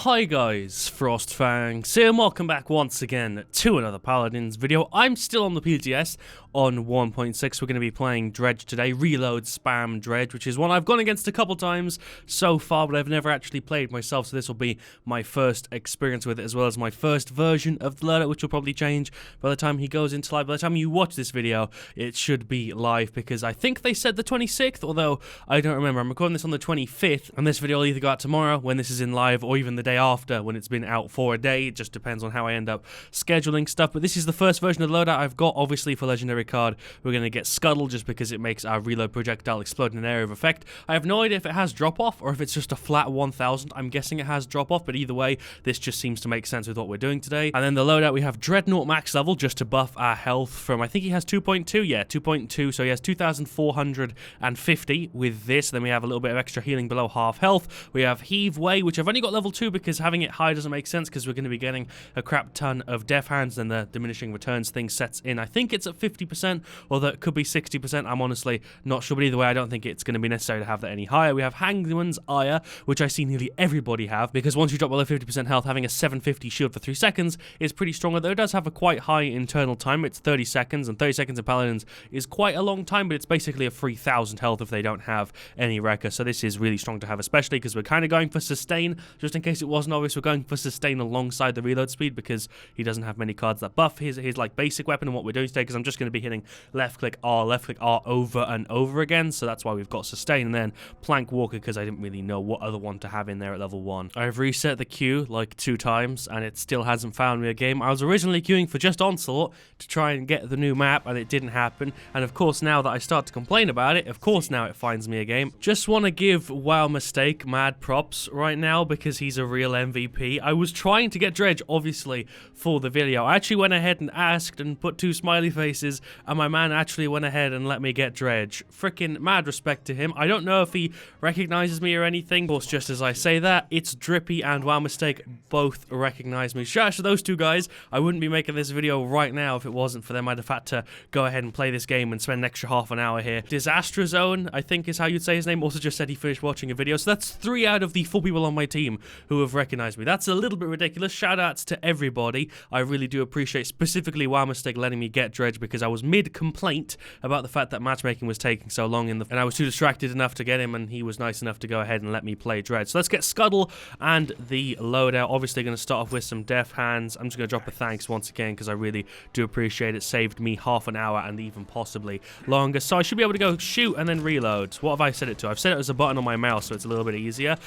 Hi guys, FrostFangs here and welcome back once again to another Paladins video. I'm still on the PTS on 1.6. We're going to be playing Dredge today, Reload Spam Dredge, which is one I've gone against a couple times so far, but I've never actually played myself, so this will be my first experience with it, as well as my first version of the loadout, which will probably change by the time he goes into live. By the time you watch this video, it should be live, because I think they said the 26th, although I don't remember. I'm recording this on the 25th, and this video will either go out tomorrow when this is in live, or even the day after when it's been out for a day. It just depends on how I end up scheduling stuff, but this is the first version of the loadout I've got. Obviously, for legendary card, we're going to get Scuttle, just because it makes our reload projectile explode in an area of effect. I have no idea if it has drop-off, or if it's just a flat 1000. I'm guessing it has drop-off, but either way, this just seems to make sense with what we're doing today. And then the loadout, we have Dreadnought max level, just to buff our health from, I think he has 2.2, yeah, 2.2, so he has 2,450 with this. Then we have a little bit of extra healing below half health. We have Heave Way, which I've only got level 2, because having it high doesn't make sense, because we're going to be getting a crap ton of Death Hands, and the diminishing returns thing sets in. I think it's at 50%, although it could be 60%. I'm honestly not sure, but either way, I don't think it's going to be necessary to have that any higher. We have Hangman's Ire, which I see nearly everybody have, because once you drop below 50% health, having a 750 shield for 3 seconds is pretty strong, although it does have a quite high internal time. It's 30 seconds, and 30 seconds in Paladins is quite a long time, but it's basically a 3,000 health if they don't have any Wrecker, so this is really strong to have, especially because we're kind of going for sustain. Just in case it wasn't obvious, we're going for sustain alongside the reload speed, because he doesn't have many cards that buff his like basic weapon. And what we're doing today, because I'm just going to be hitting left click R over and over again, so that's why we've got sustain. And then Plank Walker, because I didn't really know what other one to have in there at level 1. I've reset the queue like 2 times, and it still hasn't found me a game. I was originally queuing for just Onslaught to try and get the new map, and it didn't happen. And of course, now that I start to complain about it, of course now it finds me a game. Just want to give Wow Mistake mad props right now, because he's a real MVP. I was trying to get Dredge, obviously, for the video. I actually went ahead and asked and put 2 smiley faces, and my man actually went ahead and let me get Dredge. Freaking mad respect to him. I don't know if he recognizes me or anything. Of course, just as I say that, it's Drippy and Wow Mistake both recognize me. Shout out to those 2 guys. I wouldn't be making this video right now if it wasn't for them. I'd have had to go ahead and play this game and spend an extra half an hour here. Disaster Zone, I think is how you'd say his name, also just said he finished watching a video. So that's 3 out of the 4 people on my team who have recognized me. That's a little bit ridiculous. Shout outs to everybody. I really do appreciate, specifically Wow Mistake, letting me get Dredge, because I was mid-complaint about the fact that matchmaking was taking so long, and I was too distracted enough to get him, and he was nice enough to go ahead and let me play Dredge. So let's get Scuttle and the loadout. Obviously going to start off with some Death Hands. I'm just going to drop a thanks once again, because I really do appreciate it. Saved me half an hour and even possibly longer. So I should be able to go shoot and then reload. What have I set it to? I've set it as a button on my mouse, so it's a little bit easier.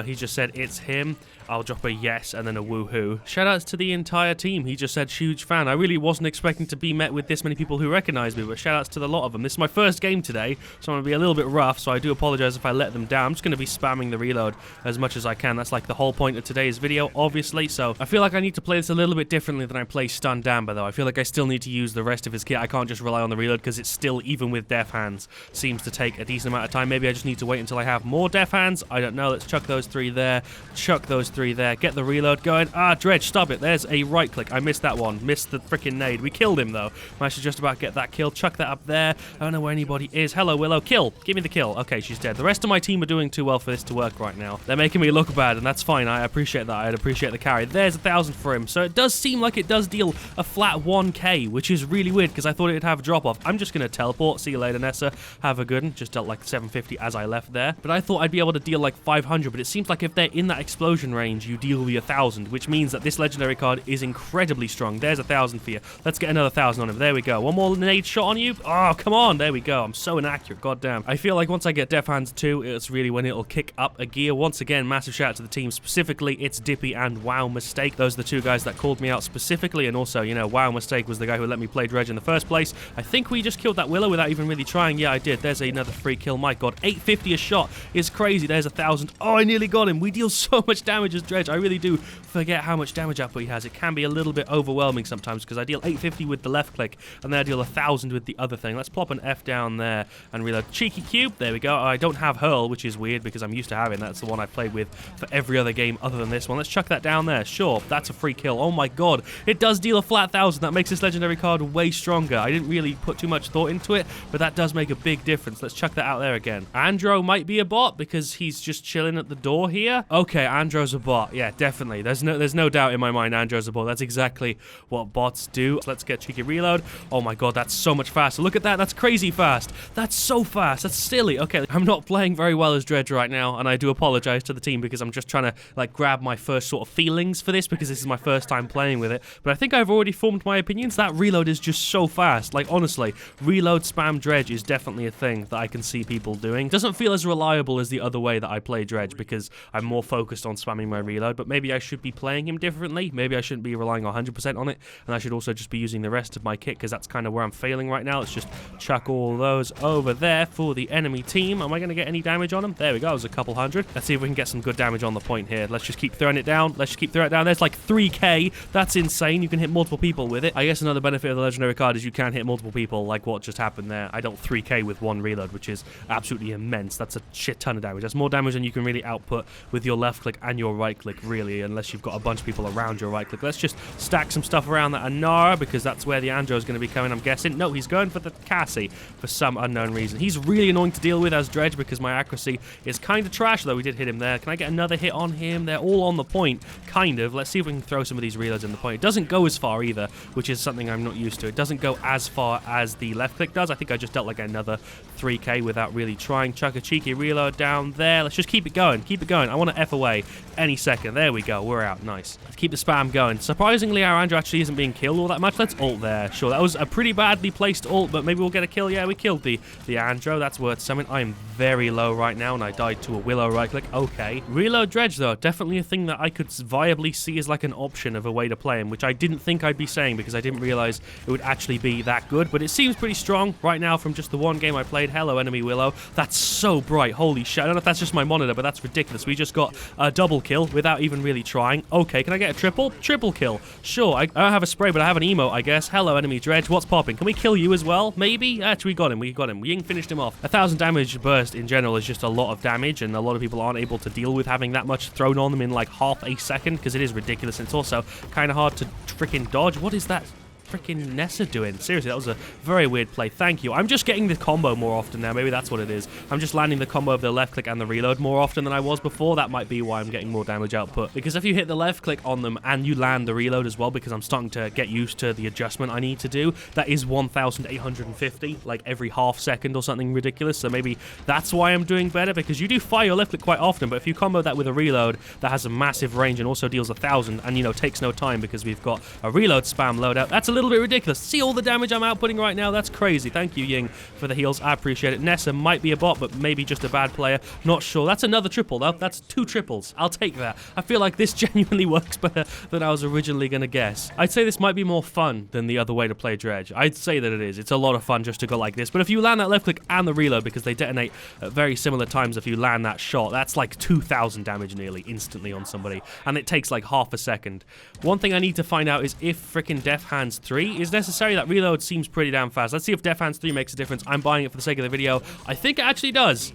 He just said it's him. I'll drop a yes and then a woohoo. Shout outs to the entire team. He just said huge fan. I really wasn't expecting to be met with this many people who recognize me, but shout outs to the lot of them. This is my first game today, so I'm going to be a little bit rough, so I do apologize if I let them down. I'm just going to be spamming the reload as much as I can. That's like the whole point of today's video, obviously, so I feel like I need to play this a little bit differently than I play Stun Damba, though. I feel like I still need to use the rest of his kit. I can't just rely on the reload, because it's still, even with Death Hands, seems to take a decent amount of time. Maybe I just need to wait until I have more Death Hands. I don't know. Let's chuck those 3 there. Chuck those 3 there. Get the reload going. Dredge, stop it. There's a right click. I missed that one. Missed the freaking nade. We killed him, though. Managed to just about get that kill. Chuck that up there. I don't know where anybody is. Hello, Willow. Kill. Give me the kill. Okay, she's dead. The rest of my team are doing too well for this to work right now. They're making me look bad, and that's fine. I appreciate that. I'd appreciate the carry. There's 1,000 for him. So it does seem like it does deal a flat 1k, which is really weird, because I thought it'd have drop-off. I'm just going to teleport. See you later, Nessa. Have a good one. Just dealt like 750 as I left there. But I thought I'd be able to deal like 500, but it seems like if they're in that explosion range, you deal the 1,000, which means that this legendary card is incredibly strong. There's 1,000 for you. Let's get another 1,000 on him. There we go. One more nade shot on you. Oh, come on. There we go. I'm so inaccurate. Goddamn. I feel like once I get Death Hands 2, it's really when it'll kick up a gear. Once again, massive shout out to the team. Specifically, it's Dippy and Wow Mistake. Those are the 2 guys that called me out specifically, and also, you know, Wow Mistake was the guy who let me play Dredge in the first place. I think we just killed that Willow without even really trying. Yeah, I did. There's another free kill. My god, 850 a shot is crazy. There's 1,000. Oh, I nearly got him. We deal so much damage as Dredge. I really do forget how much damage output he has. It can be a little bit overwhelming sometimes, because I deal 850 with the left click, and then I deal 1,000 with the other thing. Let's plop an F down there and reload. Cheeky cube. There we go. I don't have Hurl, which is weird, because I'm used to having that's the one I've played with for every other game other than this one. Let's chuck that down there. Sure, that's a free kill. Oh my god, it does deal a flat 1,000. That makes this legendary card way stronger. I didn't really put too much thought into it, but that does make a big difference. Let's chuck that out there again. Andro might be a bot, because he's just chilling at the door here. Okay, Andro's a bot. Yeah, definitely. There's no doubt in my mind Andrew's a bot. That's exactly what bots do. So let's get cheeky reload. Oh my god, that's so much faster. Look at that. That's crazy fast. That's so fast. That's silly. Okay, I'm not playing very well as Dredge right now, and I do apologize to the team because I'm just trying to like grab my first sort of feelings for this because this is my first time playing with it. But I think I've already formed my opinions. That reload is just so fast. Like honestly, reload spam Dredge is definitely a thing that I can see people doing. It doesn't feel as reliable as the other way that I play Dredge because I'm more focused on spamming my reload, but maybe I should be playing him differently. Maybe I shouldn't be relying 100% on it, and I should also just be using the rest of my kit because that's kind of where I'm failing right now. Let's just chuck all those over there for the enemy team. Am I going to get any damage on them? There we go. It was a couple hundred. Let's see if we can get some good damage on the point here. Let's just keep throwing it down. Let's just keep throwing it down. There's like 3k. That's insane. You can hit multiple people with it. I guess another benefit of the legendary card is you can hit multiple people like what just happened there. I dealt 3k with one reload, which is absolutely immense. That's a shit ton of damage. That's more damage than you can really output with your left click and your right click, really, unless you've got a bunch of people around your right click. Let's just stack some stuff around that Anara because that's where the Andro is going to be coming, I'm guessing. No, he's going for the Cassie for some unknown reason. He's really annoying to deal with as Dredge because my accuracy is kind of trash, though we did hit him there. Can I get another hit on him? They're all on the point, kind of. Let's see if we can throw some of these reloads in the point. It doesn't go as far either, which is something I'm not used to. It doesn't go as far as the left click does. I think I just dealt like another 3k without really trying. Chuck a cheeky reload down there. Let's just keep it going. Keep it going. I want to F away any second. There we go. We're out. Nice. Let's keep the spam going. Surprisingly, our Andrew actually isn't being killed all that much. Let's ult there. Sure, that was a pretty badly placed ult, but maybe we'll get a kill. Yeah, we killed the Andro. That's worth something. I am very low right now, and I died to a Willow right click. Okay. Reload Dredge, though. Definitely a thing that I could viably see as like an option of a way to play him, which I didn't think I'd be saying because I didn't realize it would actually be that good, but it seems pretty strong right now from just the one game I played. Hello, enemy Willow. That's so bright. Holy shit. I don't know if that's just my monitor, but that's ridiculous. We just got a double kill without even really trying. Okay, can I get a triple? Triple kill. Sure, I don't have a spray, but I have an emote, I guess. Hello, enemy Dredge. What's popping? Can we kill you as well? Maybe? Actually, we got him. We got him. Ying finished him off. 1,000 damage burst in general is just a lot of damage, and a lot of people aren't able to deal with having that much thrown on them in like half a second because it is ridiculous. And it's also kind of hard to freaking dodge. What is that freaking Nessa doing? Seriously, that was a very weird play. Thank you. I'm just getting the combo more often now. Maybe that's what it is. I'm just landing the combo of the left click and the reload more often than I was before. That might be why I'm getting more damage output. Because if you hit the left click on them and you land the reload as well, because I'm starting to get used to the adjustment I need to do, that is 1,850, like every half second or something ridiculous. So maybe that's why I'm doing better, because you do fire your left click quite often, but if you combo that with a reload that has a massive range and also deals 1,000 and, you know, takes no time because we've got a reload spam loadout, that's a little bit ridiculous. See all the damage I'm outputting right now? That's crazy. Thank you, Ying, for the heals. I appreciate it. Nessa might be a bot, but maybe just a bad player. Not sure. That's another triple, though. That's 2 triples. I'll take that. I feel like this genuinely works better than I was originally going to guess. I'd say this might be more fun than the other way to play Dredge. I'd say that it is. It's a lot of fun just to go like this. But if you land that left click and the reload, because they detonate at very similar times if you land that shot, that's like 2,000 damage nearly instantly on somebody. And it takes like half a second. One thing I need to find out is if frickin' Def Hands 3 is necessary. That reload seems pretty damn fast. Let's see if Def Hands 3 makes a difference. I'm buying it for the sake of the video. I think it actually does.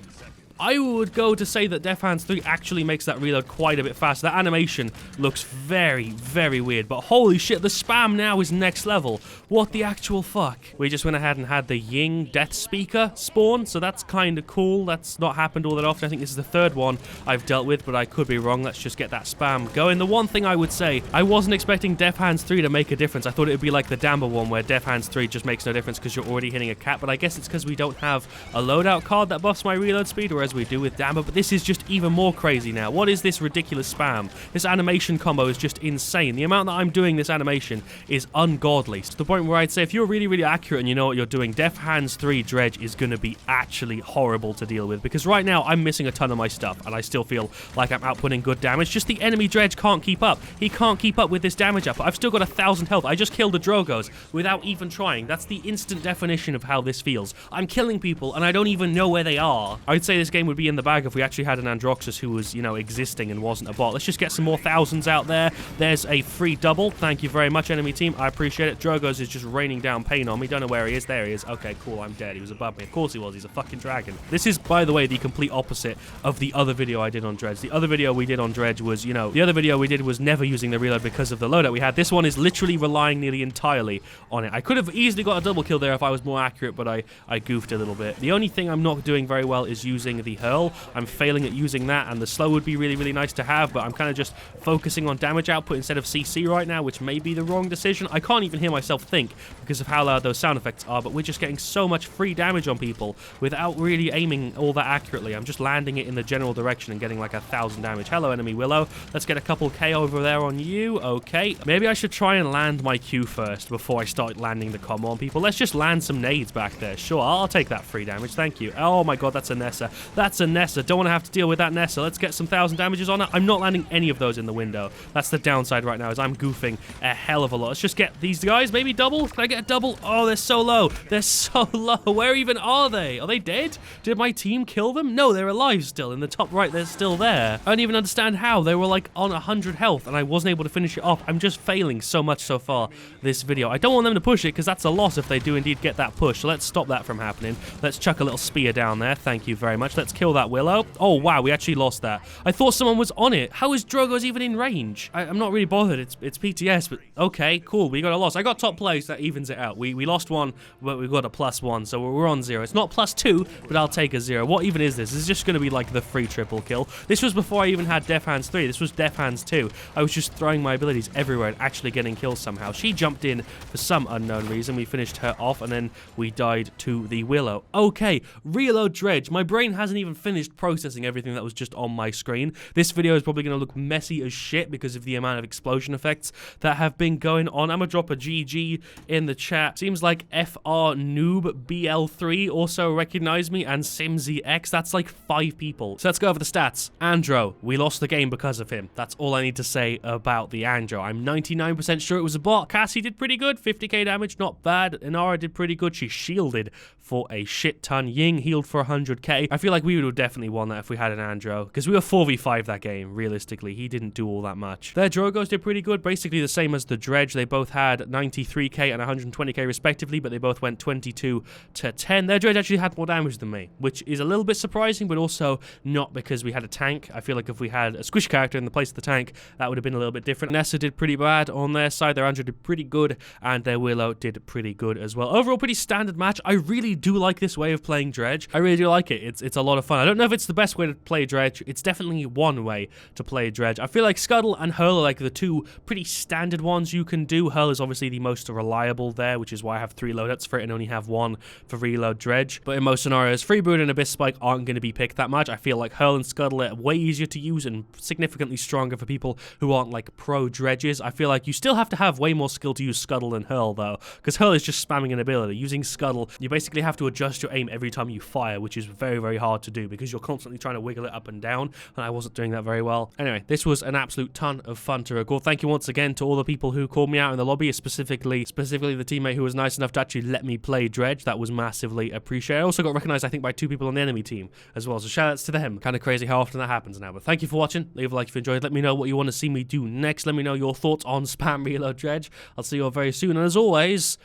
I would go to say that Def Hands 3 actually makes that reload quite a bit faster. That animation looks very, very weird, but holy shit, the spam now is next level. What the actual fuck? We just went ahead and had the Ying Death Speaker spawn, so that's kind of cool. That's not happened all that often. I think this is the 3rd one I've dealt with, but I could be wrong. Let's just get that spam going. The one thing I would say, I wasn't expecting Def Hands 3 to make a difference. I thought it would be like the Damba one where Def Hands 3 just makes no difference because you're already hitting a cap, but I guess it's because we don't have a loadout card that buffs my reload speed, whereas we do with Damba, but this is just even more crazy now. What is this ridiculous spam? This animation combo is just insane. The amount that I'm doing this animation is ungodly. To the point where I'd say if you're really, really accurate and you know what you're doing, Def Hands 3 Dredge is going to be actually horrible to deal with, because right now I'm missing a ton of my stuff and I still feel like I'm outputting good damage. Just the enemy Dredge can't keep up. He can't keep up with this damage output. I've still got 1,000 health. I just killed the Drogos without even trying. That's the instant definition of how this feels. I'm killing people and I don't even know where they are. I'd say this game would be in the bag if we actually had an Androxus who was, you know, existing and wasn't a bot. Let's just get some more thousands out there. There's a free double. Thank you very much, enemy team. I appreciate it. Drogos is just raining down pain on me. Don't know where he is. There he is. Okay, cool. I'm dead. He was above me. Of course he was. He's a fucking dragon. This is, by the way, the complete opposite of the other video I did on Dredge. The other video we did on Dredge was, you know, the other video we did was never using the reload because of the loadout we had. This one is literally relying nearly entirely on it. I could have easily got a double kill there if I was more accurate, but I goofed a little bit. The only thing I'm not doing very well is using the hurl. I'm failing at using that, and the slow would be really, really nice to have, but I'm kind of just focusing on damage output instead of CC right now, which may be the wrong decision. I can't even hear myself think because of how loud those sound effects are, but we're just getting so much free damage on people without really aiming all that accurately. I'm just landing it in the general direction and getting like 1,000 damage. Hello, enemy Willow. Let's get a couple K over there on you. Okay. Maybe I should try and land my Q first before I start landing the combo on people. Let's just land some nades back there. Sure, I'll take that free damage. Thank you. Oh my god, that's a Nessa. That's a Nessa. Don't want to have to deal with that Nessa. Let's get some 1,000 damages on it. I'm not landing any of those in the window. That's the downside right now, is I'm goofing a hell of a lot. Let's just get these guys. Maybe double? Can I get a double? Oh, they're so low. They're so low. Where even are they? Are they dead? Did my team kill them? No, they're alive still. In the top right, they're still there. I don't even understand how. They were like on 100 health and I wasn't able to finish it off. I'm just failing so much so far this video. I don't want them to push it because that's a loss if they do indeed get that push. So let's stop that from happening. Let's chuck a little spear down there. Thank you very much. Let's kill that Willow. Oh, wow. We actually lost that. I thought someone was on it. How is Drogo's even in range? I'm not really bothered. It's PTS, but okay, cool. We got a loss. I got top place. That evens it out. We lost one, but we got a +1, so we're on 0. It's not +2, but I'll take a 0. What even is this? This is just going to be like the free triple kill. This was before I even had Death Hands 3. This was Death Hands 2. I was just throwing my abilities everywhere and actually getting kills somehow. She jumped in for some unknown reason. We finished her off, and then we died to the Willow. Okay, reload Dredge. My brain hasn't even finished processing everything that was just on my screen. This video is probably going to look messy as shit because of the amount of explosion effects that have been going on. I'm going to drop a GG in the chat. Seems like FR Noob BL3 also recognized me, and SimZX. That's like 5 people. So let's go over the stats. Andro, we lost the game because of him. That's all I need to say about the Andro. I'm 99% sure it was a bot. Cassie did pretty good. 50k damage, not bad. Inara did pretty good. She shielded for a shit ton. Ying healed for 100k. I feel like we would have definitely won that if we had an Andro, because we were 4v5 that game, realistically. He didn't do all that much. Their Drogos did pretty good. Basically the same as the Dredge. They both had 93k and 120k respectively, but they both went 22 to 10. Their Dredge actually had more damage than me, which is a little bit surprising, but also not because we had a tank. I feel like if we had a squish character in the place of the tank, that would have been a little bit different. Nessa did pretty bad on their side. Their Andro did pretty good, and their Willow did pretty good as well. Overall, pretty standard match. I really do like this way of playing Dredge. I really do like it. It's a lot of fun. I don't know if it's the best way to play Dredge. It's definitely one way to play Dredge. I feel like Scuttle and Hurl are like the two pretty standard ones you can do. Hurl is obviously the most reliable there, which is why I have 3 loadouts for it and only have 1 for reload Dredge. But in most scenarios, Freebird and Abyss Spike aren't going to be picked that much. I feel like Hurl and Scuttle are way easier to use and significantly stronger for people who aren't like pro Dredges. I feel like you still have to have way more skill to use Scuttle than Hurl though, because Hurl is just spamming an ability. Using Scuttle, you basically have to adjust your aim every time you fire, which is very, very hard to do because you're constantly trying to wiggle it up and down, and I wasn't doing that very well. Anyway, this was an absolute ton of fun to record. Thank you once again to all the people who called me out in the lobby, specifically the teammate who was nice enough to actually let me play Dredge. That was massively appreciated. I also got recognized, I think, by 2 people on the enemy team as well, so shout outs to them. Kind of crazy how often that happens now, but thank you for watching. Leave a like if you enjoyed. Let me know what you want to see me do next. Let me know your thoughts on spam reload Dredge. I'll see you all very soon, and as always,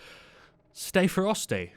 stay frosty.